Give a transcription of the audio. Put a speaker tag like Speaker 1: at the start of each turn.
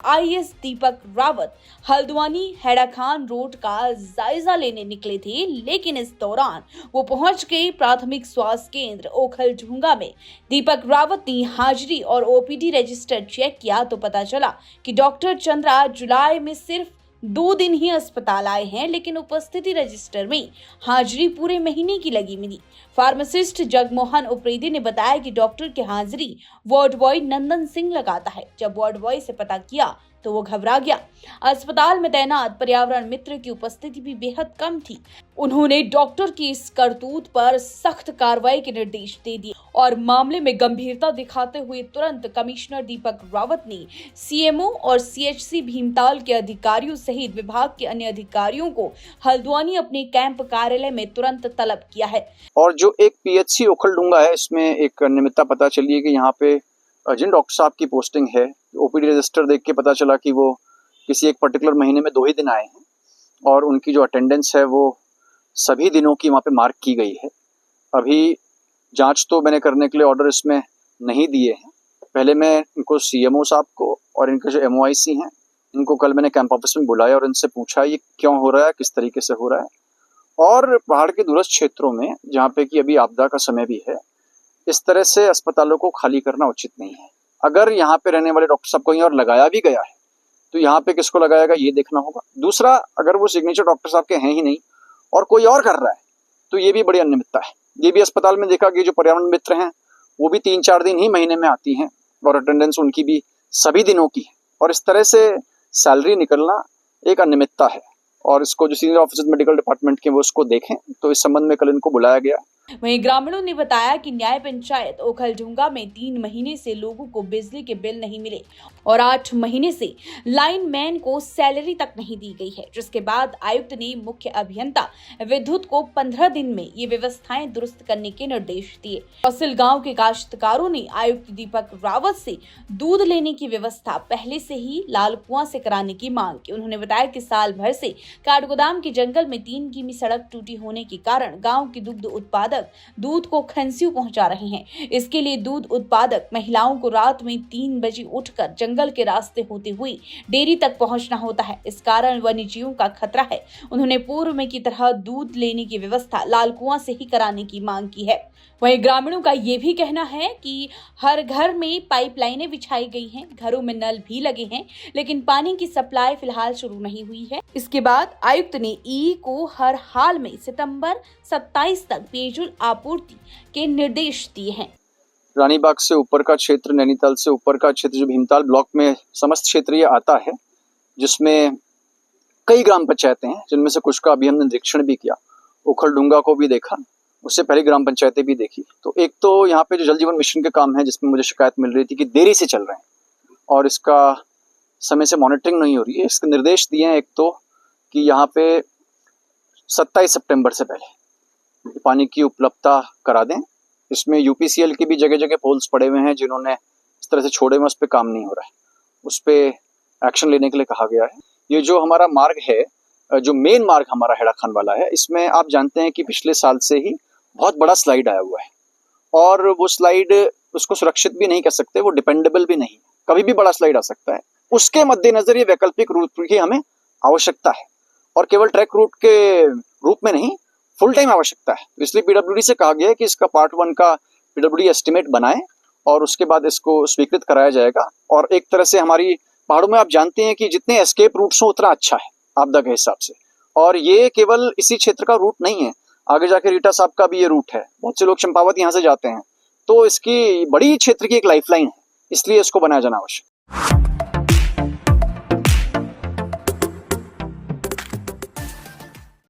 Speaker 1: IAS Deepak Rawat Haldwani हैराखान road का जायजा लेने निकले थे, लेकिन इस दौरान वो पहुंच गए प्राथमिक स्वास्थ्य केंद्र ओखलढुंगा में। दीपक रावत ने हाजिरी और ओपीडी रजिस्टर चेक किया तो पता चला कि डॉक्टर चंद्रा जुलाई में सिर्फ 2 दिन ही अस्पताल आए हैं, लेकिन उपस्थिति रजिस्टर में हाजिरी पूरे महीने की लगी मिली। फार्मासिस्ट जगमोहन उप्रेती ने बताया कि डॉक्टर की हाजिरी वार्ड बॉय नंदन सिंह लगाता है। जब वार्ड बॉय से पता किया तो वो घबरा गया। अस्पताल में तैनात पर्यावरण मित्र की उपस्थिति भी बेहद कम थी। उन्होंने डॉक्टर की इस करतूत पर सख्त कार्रवाई के निर्देश दे दिए और मामले में गंभीरता दिखाते हुए तुरंत कमिश्नर दीपक रावत ने सीएमओ और सीएचसी भीमताल के अधिकारियों सहित विभाग के अन्य अधिकारियों को हल्द्वानी अपने कैंप कार्यालय में तुरंत तलब किया है।
Speaker 2: और जो एक पीएचसी ओखलढुंगा है, इसमें एक अनियमितता पता चली है कि यहाँ पे जिन डॉक्टर साहब की पोस्टिंग है, ओपीडी रजिस्टर देख के पता चला कि वो किसी एक पर्टिकुलर महीने में 2 ही दिन आए हैं और उनकी जो अटेंडेंस है वो सभी दिनों की वहाँ पे मार्क की गई है। अभी जांच तो मैंने करने के लिए ऑर्डर इसमें नहीं दिए हैं। पहले मैं इनको सीएमओ साहब को और इनके जो एमओआईसी हैं इनको कल मैंने कैंप ऑफिस में बुलाया और इनसे पूछा ये क्यों हो रहा है, किस तरीके से हो रहा है। और पहाड़ के दूरस्थ क्षेत्रों में जहाँ पे कि अभी आपदा का समय भी है, इस तरह से अस्पतालों को खाली करना उचित नहीं है। अगर यहाँ पे रहने वाले डॉक्टर साहब कहीं और लगाया भी गया है तो यहाँ पे किसको लगाएगा ये देखना होगा। दूसरा, अगर वो सिग्नेचर डॉक्टर साहब के हैं ही नहीं और कोई और कर रहा है तो ये भी बड़ी अनियमितता है। ये भी अस्पताल में देखा कि जो पर्यावरण मित्र हैं वो भी 3-4 दिन ही महीने में आती हैं और अटेंडेंस उनकी भी सभी दिनों की है और इस तरह से सैलरी निकलना एक अनियमितता है और इसको जो सीनियर ऑफिसर मेडिकल डिपार्टमेंट के वो उसको देखें। तो इस संबंध में कल इनको बुलाया गया।
Speaker 1: वहीं ग्रामीणों ने बताया कि न्याय पंचायत ओखलढुंगा में 3 महीने से लोगों को बिजली के बिल नहीं मिले और 8 महीने से लाइनमैन को सैलरी तक नहीं दी गई है, जिसके बाद आयुक्त ने मुख्य अभियंता विद्युत को 15 दिन में ये व्यवस्थाएं दुरुस्त करने के निर्देश दिए। कौसिल गांव के काश्तकारों ने आयुक्त दीपक रावत से दूध लेने की व्यवस्था पहले से ही लाल कुआं से कराने की मांग की। उन्होंने बताया कि साल भर से काठगोदाम के जंगल में 3 किमी सड़क टूटी होने के कारण गाँव की दुग्ध उत्पादक दूध को खंसियों पहुंचा रहे हैं। इसके लिए दूध उत्पादक महिलाओं को रात में 3 बजे उठकर जंगल के रास्ते होते हुए डेयरी तक पहुंचना होता है। इस कारण वन्यजीवों का खतरा है। उन्होंने पूर्व में की तरह दूध लेने की व्यवस्था लाल कुआं से ही कराने की मांग की है। वहीं ग्रामीणों का ये भी कहना है कि हर घर में पाइपलाइनें बिछाई गई हैं, घरों में नल भी लगे हैं, लेकिन पानी की सप्लाई फिलहाल शुरू नहीं हुई है। इसके बाद आयुक्त ने ई को हर हाल में सितंबर 27 तक पेयजल आपूर्ति के निर्देश दिए हैं।
Speaker 2: रानीबाग से ऊपर का क्षेत्र, नैनीताल से ऊपर का क्षेत्र जो भीमताल ब्लॉक में समस्त क्षेत्र ये आता है, जिसमें कई ग्राम पंचायतें हैं, जिनमें से कुछ का अभी हमने निरीक्षण भी किया। ओखलढुंगा को भी देखा, उससे पहले ग्राम पंचायतें भी देखी। तो एक तो यहाँ पे जो जल जीवन मिशन के काम है, जिसमें मुझे शिकायत मिल रही थी कि देरी से चल रहे हैं और इसका समय से मॉनिटरिंग नहीं हो रही है। इसके निर्देश दिए हैं एक तो कि यहाँ पे 27 सितंबर से पहले पानी की उपलब्धता करा दें। इसमें यूपीसीएल के भी जगह जगह पोल्स पड़े हुए हैं, जिन्होंने इस तरह से छोड़े हुए, उस पर काम नहीं हो रहा है, उस पर एक्शन लेने के लिए कहा गया है। ये जो हमारा मार्ग है, जो मेन मार्ग हमारा हैराखान वाला है, इसमें आप जानते हैं कि पिछले साल से ही बहुत बड़ा स्लाइड आया हुआ है और वो स्लाइड उसको सुरक्षित भी नहीं कर सकते, वो डिपेंडेबल भी नहीं, कभी भी बड़ा स्लाइड आ सकता है। उसके मद्देनजर ये वैकल्पिक रूट की हमें आवश्यकता है और केवल ट्रैक रूट के रूप में नहीं, फुल टाइम आवश्यकता है। इसलिए पीडब्ल्यूडी से कहा गया है कि इसका पार्ट 1 का पीडब्ल्यूडी एस्टिमेट बनाएं और उसके बाद इसको स्वीकृत कराया जाएगा। और एक तरह से हमारी पहाड़ों में आप जानते हैं कि जितने एस्केप रूट्स हो उतना अच्छा है आपदा के हिसाब से, और ये केवल इसी क्षेत्र का रूट नहीं है, आगे जाके रीटा साहब का भी ये रूट है। बहुत से लोग चंपावत यहाँ से जाते हैं, तो इसकी बड़ी क्षेत्र की एक लाइफलाइन है, इसलिए इसको बनाया जाना आवश्यक।